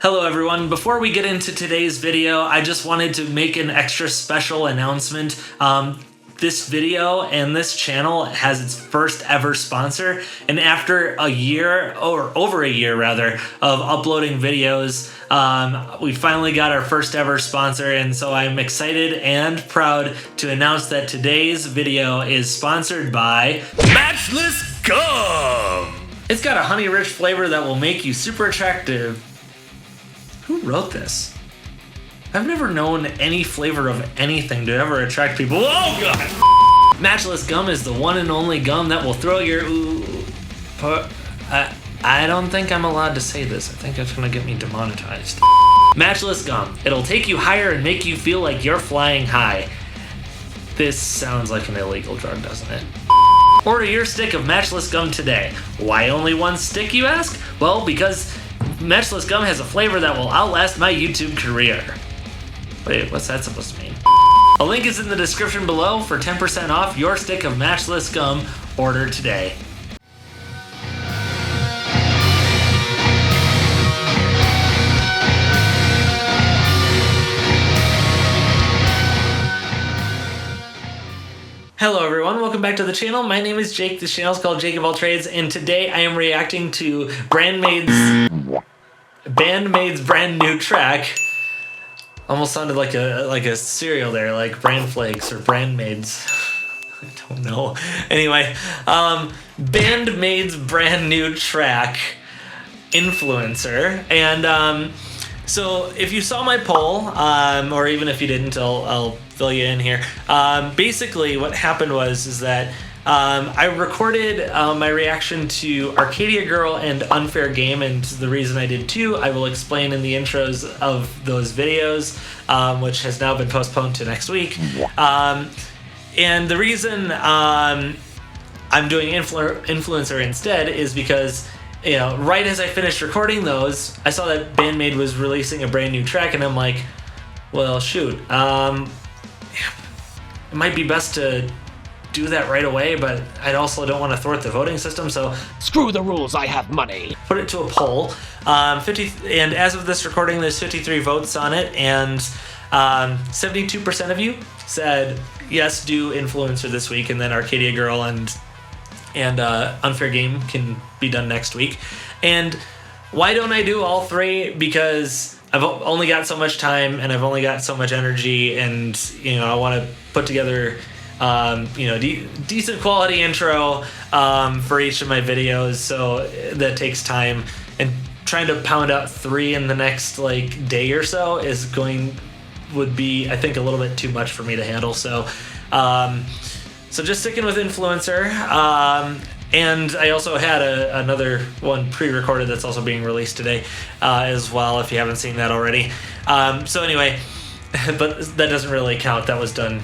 Hello everyone, before we get into today's video, I just wanted to make an extra special announcement. This video and this channel has its first ever sponsor, and after a year, or over a year rather, of uploading videos, we finally got our first ever sponsor, and so I'm excited and proud to announce that today's video is sponsored by Matchless Gum! It's got a honey-rich flavor that will make you super attractive. Who wrote this? I've never known any flavor of anything to ever attract people. Oh god! Matchless Gum is the one and only gum that will throw your I don't think I'm allowed to say this. I think it's gonna get me demonetized. Matchless Gum. It'll take you higher and make you feel like you're flying high. This sounds like an illegal drug, doesn't it? Order your stick of Matchless Gum today. Why only one stick, you ask? Well, because Matchless Gum has a flavor that will outlast my YouTube career. Wait, what's that supposed to mean? A link is in the description below for 10% off your stick of Matchless Gum. Order today. Hello everyone, welcome back to the channel. My name is Jake. This channel is called Jake of All Trades, and today I am reacting to Band-Maid's brand new track. Almost sounded like a cereal there, like Bran Flakes or Band-Maids. I don't know. Anyway, Band-Maid's brand new track, Influencer, and so if you saw my poll, or even if you didn't, I'll fill you in here. Basically, what happened was that I recorded my reaction to Arcadia Girl and Unfair Game, and the reason I did two, I will explain in the intros of those videos, which has now been postponed to next week. And the reason I'm doing Influencer instead is because, you know, right as I finished recording those, I saw that Band-Maid was releasing a brand new track, and I'm like, well, shoot, it might be best to do that right away, but I also don't want to thwart the voting system, so screw the rules, I have money. Put it to a poll. And as of this recording, there's 53 votes on it, and 72% of you said yes, do Influencer this week, and then Arcadia Girl and Unfair Game can be done next week. And why don't I do all three? Because I've only got so much time and I've only got so much energy, and you know, I want to put together you know, decent quality intro for each of my videos, so that takes time, and trying to pound out three in the next like day or so would be, I think, a little bit too much for me to handle. So so just sticking with Influencer. And I also had another one pre-recorded that's also being released today as well, if you haven't seen that already. So anyway, but that doesn't really count. That was done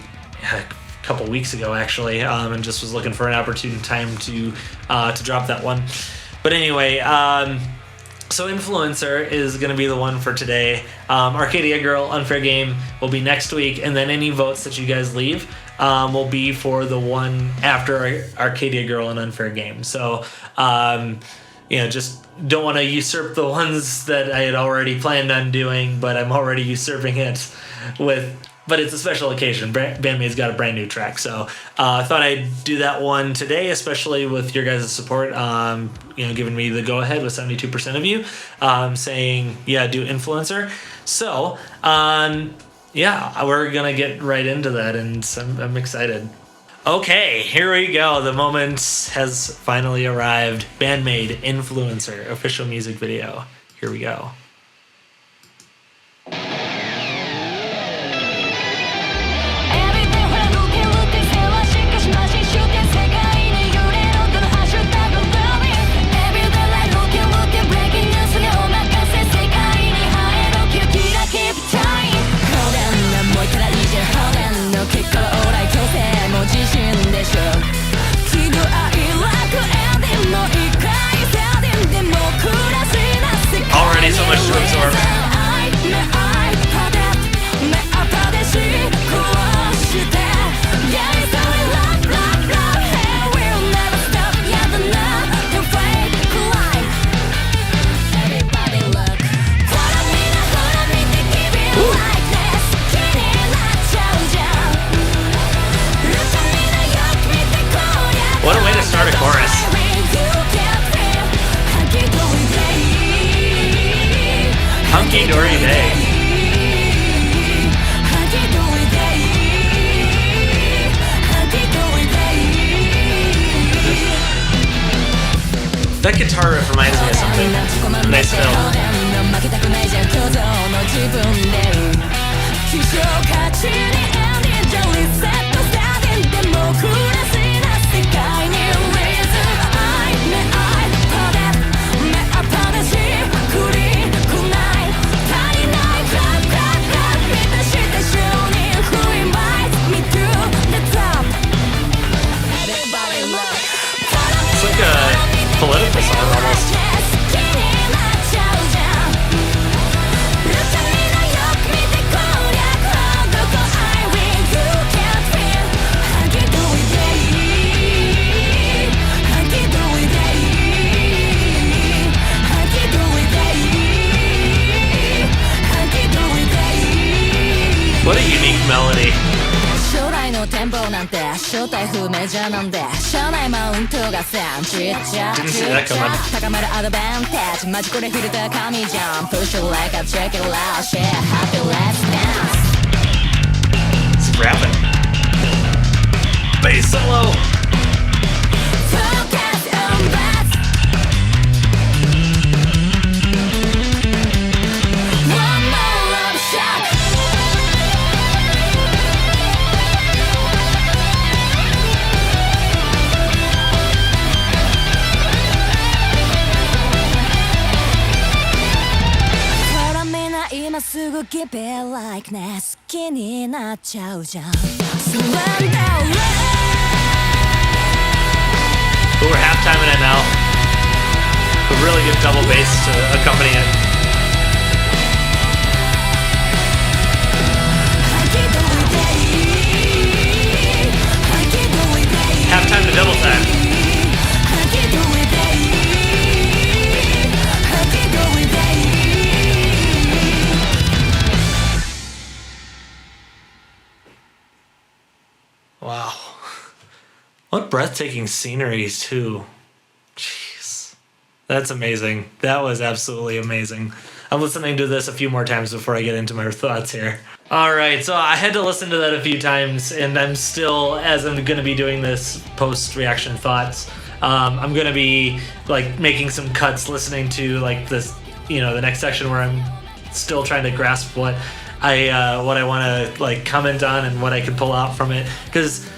a couple weeks ago, actually, and just was looking for an opportune time to drop that one. But anyway, so Influencer is going to be the one for today. Arcadia Girl, Unfair Game will be next week, and then any votes that you guys leave will be for the one after Arcadia Girl and Unfair Game. So, you know, just don't want to usurp the ones that I had already planned on doing, but I'm already usurping it with... But it's a special occasion. Band-Maid's got a brand new track, so I thought I'd do that one today, especially with your guys' support, you know, giving me the go-ahead with 72% of you saying, yeah, do Influencer. So, yeah, we're going to get right into that, and I'm excited. Okay, here we go. The moment has finally arrived. Band-Maid, Influencer, official music video. Here we go. Already so much Hunky Dory Day. That guitar riff reminds me of something. Nice film. It's like a political song almost. What a unique melody. Didn't see that coming. It's rapping. Bass solo. But we're halftime in it now. A really good double bass to accompany it. Halftime to double time. Wow. What breathtaking scenery, too. Jeez. That's amazing. That was absolutely amazing. I'm listening to this a few more times before I get into my thoughts here. All right, so I had to listen to that a few times, and I'm still, as I'm going to be doing this post-reaction thoughts, I'm going to be like making some cuts, listening to like this, the next section where I'm still trying to grasp what I want to like comment on and what I can pull out from it, because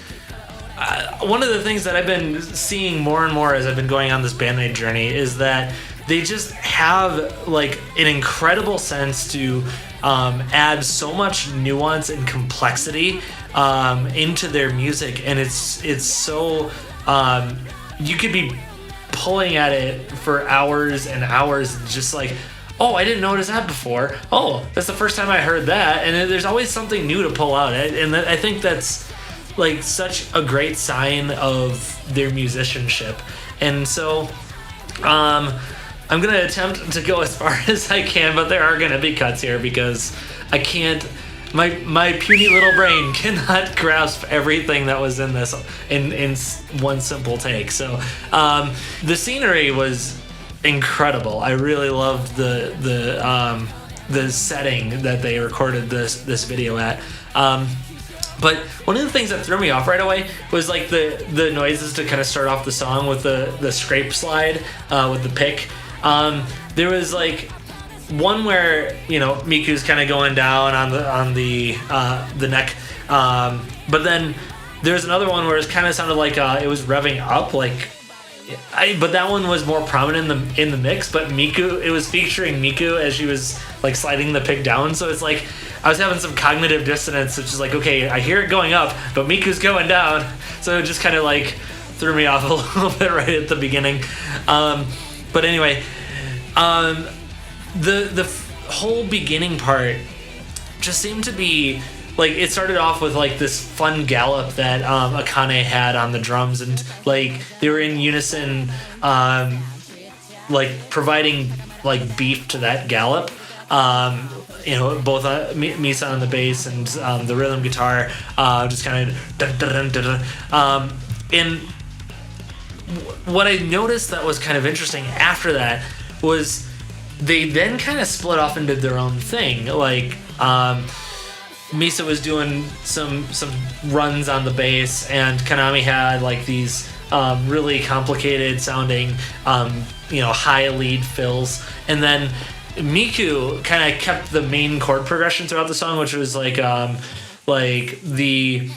one of the things that I've been seeing more and more as I've been going on this Band-Maid journey is that they just have like an incredible sense to add so much nuance and complexity into their music, and it's so you could be pulling at it for hours and hours, just like, oh, I didn't notice that before. Oh, that's the first time I heard that. And there's always something new to pull out. And I think that's like such a great sign of their musicianship. And so I'm going to attempt to go as far as I can, but there are going to be cuts here because I can't, my puny little brain cannot grasp everything that was in this in one simple take. So the scenery was incredible. I really loved the setting that they recorded this video at. But one of the things that threw me off right away was like the noises to kind of start off the song with the scrape slide with the pick. There was like one where Miku's kind of going down on the neck, but then there's another one where it kind of sounded like it was revving up like. But that one was more prominent in the mix. But Miku, it was featuring Miku as she was like sliding the pick down. So it's like I was having some cognitive dissonance, which is like, okay, I hear it going up, but Miku's going down. So it just kind of like threw me off a little bit right at the beginning. But anyway, the whole beginning part just seemed to be. Like, it started off with, like, this fun gallop that Akane had on the drums, and, like, they were in unison, like, providing, like, beef to that gallop. Both Misa on the bass and the rhythm guitar just kind of... And what I noticed that was kind of interesting after that was they then kind of split off into their own thing. Like Misa was doing some runs on the bass, and Konami had like these really complicated sounding high lead fills, and then Miku kind of kept the main chord progression throughout the song, which was like the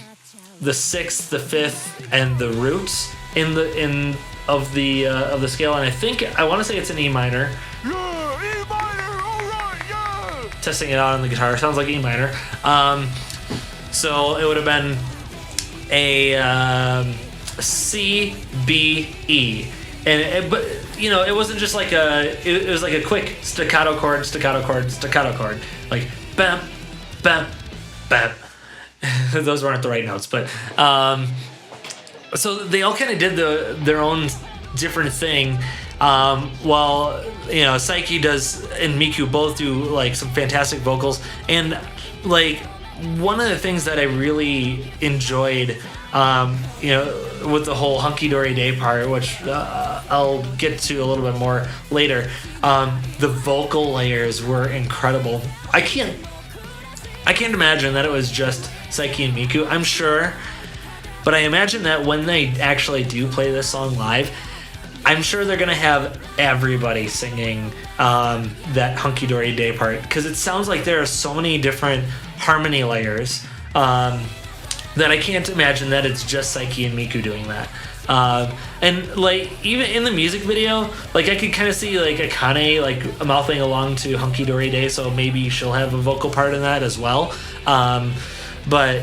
sixth, the fifth, and the roots of the scale. And I want to say it's an E minor. Yeah, E minor, alright, yeah! Testing it out on the guitar, sounds like E minor. So it would have been a C, B, E. But it wasn't just like it was like a quick staccato chord, like bam, bam, bam. Those weren't the right notes, but so they all kind of did their own different thing. While Psyche does and Miku both do like some fantastic vocals, and like one of the things that I really enjoyed, with the whole Hunky Dory Day part, which I'll get to a little bit more later, the vocal layers were incredible. I can't imagine that it was just Psyche and Miku. I'm sure, but I imagine that when they actually do play this song live, I'm sure they're gonna have everybody singing that Hunky Dory Day part, because it sounds like there are so many different harmony layers that I can't imagine that it's just Psyche and Miku doing that. And like even in the music video, like I could kind of see like Akane like mouthing along to Hunky Dory Day, so maybe she'll have a vocal part in that as well. But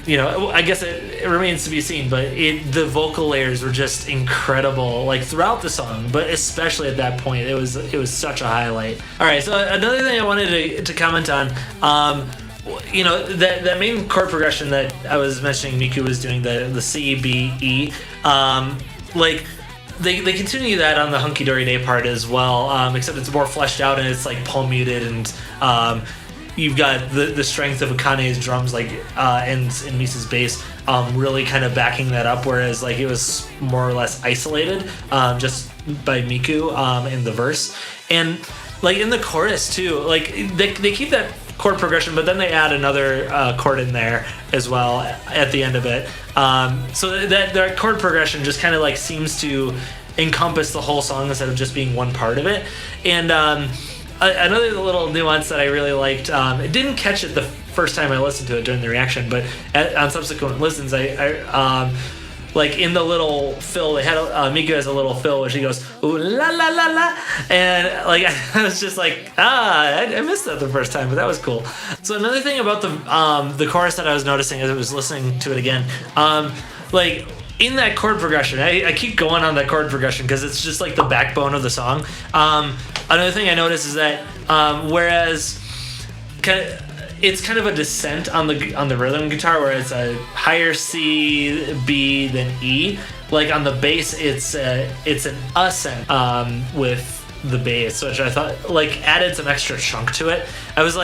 I guess it remains to be seen. But the vocal layers were just incredible, like throughout the song, but especially at that point, it was such a highlight. All right, so another thing I wanted to comment on. That main chord progression that I was mentioning Miku was doing, the C, B, E, like they continue that on the Hunky Dory Day part as well, except it's more fleshed out and it's like palm muted, and you've got the strength of Akane's drums and Misa's bass really kind of backing that up, whereas like it was more or less isolated just by Miku in the verse. And like in the chorus too, like they keep that chord progression, but then they add another chord in there as well at the end of it. So that chord progression just kind of like seems to encompass the whole song instead of just being one part of it. And another little nuance that I really liked, it didn't catch it the first time I listened to it during the reaction, but on subsequent listens, I like in the little fill, they had Miku has a little fill where she goes ooh la la la la, and like I was just like I missed that the first time, but that was cool. So another thing about the chorus that I was noticing as I was listening to it again, like in that chord progression, I keep going on that chord progression because it's just like the backbone of the song. Another thing I noticed is that whereas it's kind of a descent on the rhythm guitar, where it's a higher C, B, than E. Like on the bass, it's an ascent with the bass, which I thought like added some extra chunk to it. I was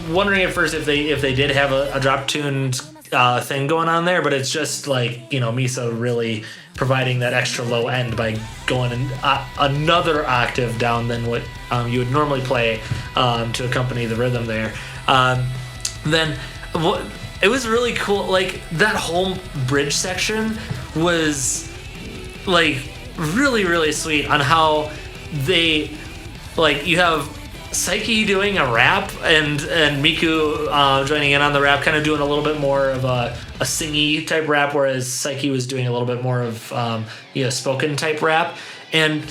wondering at first if they did have a drop tuned thing going on there, but it's just like Misa really providing that extra low end by going another octave down than what you would normally play to accompany the rhythm there. Then it was really cool. Like that whole bridge section was like really, really sweet on how they like you have Psyche doing a rap and Miku joining in on the rap, kind of doing a little bit more of a singy type rap, whereas Psyche was doing a little bit more of spoken type rap. And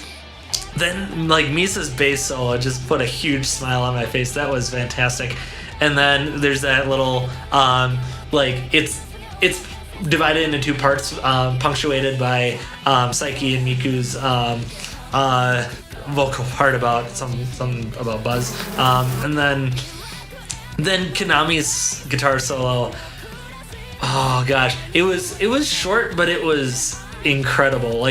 then like Misa's bass solo just put a huge smile on my face. That was fantastic. And then there's that little like it's divided into two parts, punctuated by Psyche and Miku's vocal part about some about Buzz, and then Konami's guitar solo. Oh gosh, it was short, but it was incredible.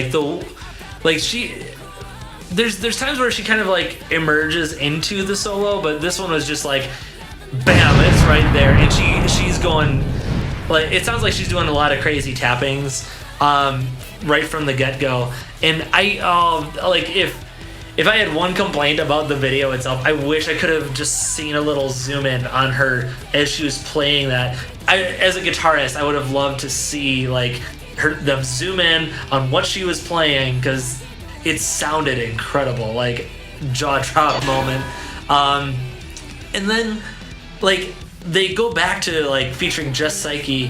There's times where she kind of like emerges into the solo, but this one was just like bam, it's right there, and she's going like, it sounds like she's doing a lot of crazy tappings right from the get-go. And I like if I had one complaint about the video itself, I wish I could have just seen a little zoom in on her as she was playing that. As a guitarist, I would have loved to see like them zoom in on what she was playing, because it sounded incredible, like jaw drop moment. And then like they go back to like featuring just Psyche,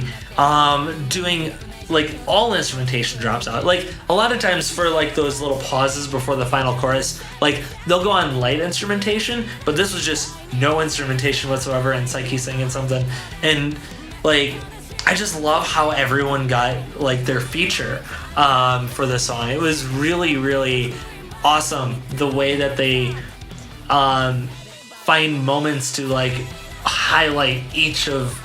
doing like all instrumentation drops out. Like a lot of times for like those little pauses before the final chorus, like they'll go on light instrumentation, but this was just no instrumentation whatsoever and Psyche singing something. And like I just love how everyone got like their feature for the song. It was really, really awesome the way that they find moments to like highlight each of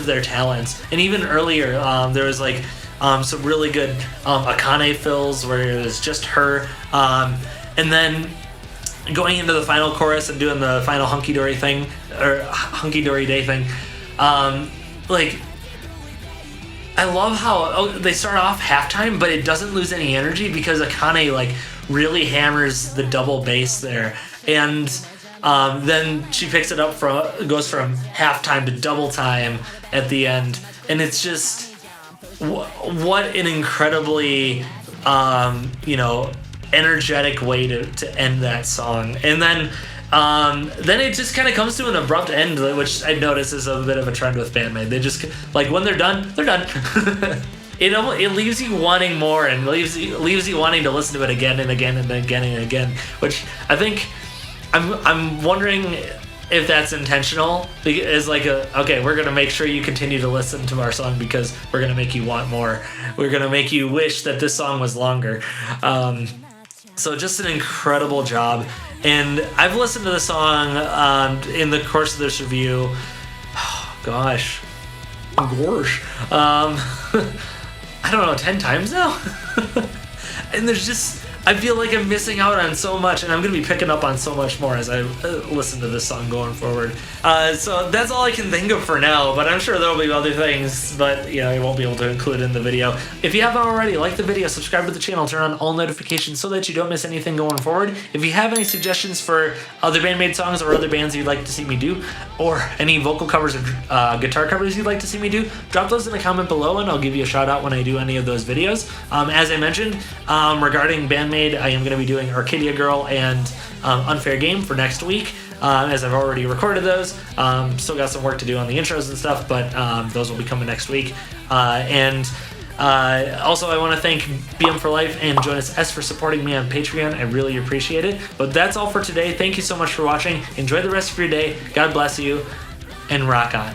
their talents. And even earlier there was like some really good Akane fills where it was just her, and then going into the final chorus and doing the final hunky-dory thing, or hunky-dory day thing. Like I love how they start off halftime, but it doesn't lose any energy because Akane like really hammers the double bass there, and then she picks it up goes from halftime to double time at the end, and it's just what an incredibly energetic way to end that song. And then it just kind of comes to an abrupt end, which I notice is a bit of a trend with Band-Maid. They just like when they're done, they're done. It leaves you wanting more and leaves you wanting to listen to it again and again and again and again, which I think I'm wondering if that's intentional. Is like okay, we're gonna make sure you continue to listen to our song because we're gonna make you want more. We're gonna make you wish that this song was longer. So just an incredible job. And I've listened to the song in the course of this review. Oh, gosh. I don't know, 10 times now? And there's just, I feel like I'm missing out on so much, and I'm going to be picking up on so much more as I listen to this song going forward. So that's all I can think of for now, but I'm sure there will be other things, but I won't be able to include in the video. If you haven't already, like the video, subscribe to the channel, turn on all notifications so that you don't miss anything going forward. If you have any suggestions for other Band-Maid songs or other bands you'd like to see me do, or any vocal covers or guitar covers you'd like to see me do, drop those in the comment below and I'll give you a shout out when I do any of those videos. As I mentioned, regarding Band-Maid, I am going to be doing Arcadia Girl and Unfair Game for next week, as I've already recorded those. Still got some work to do on the intros and stuff, but those will be coming next week. Also, I want to thank BM for Life and Jonas S for supporting me on Patreon. I really appreciate it. But that's all for today. Thank you so much for watching. Enjoy the rest of your day. God bless you, and rock on.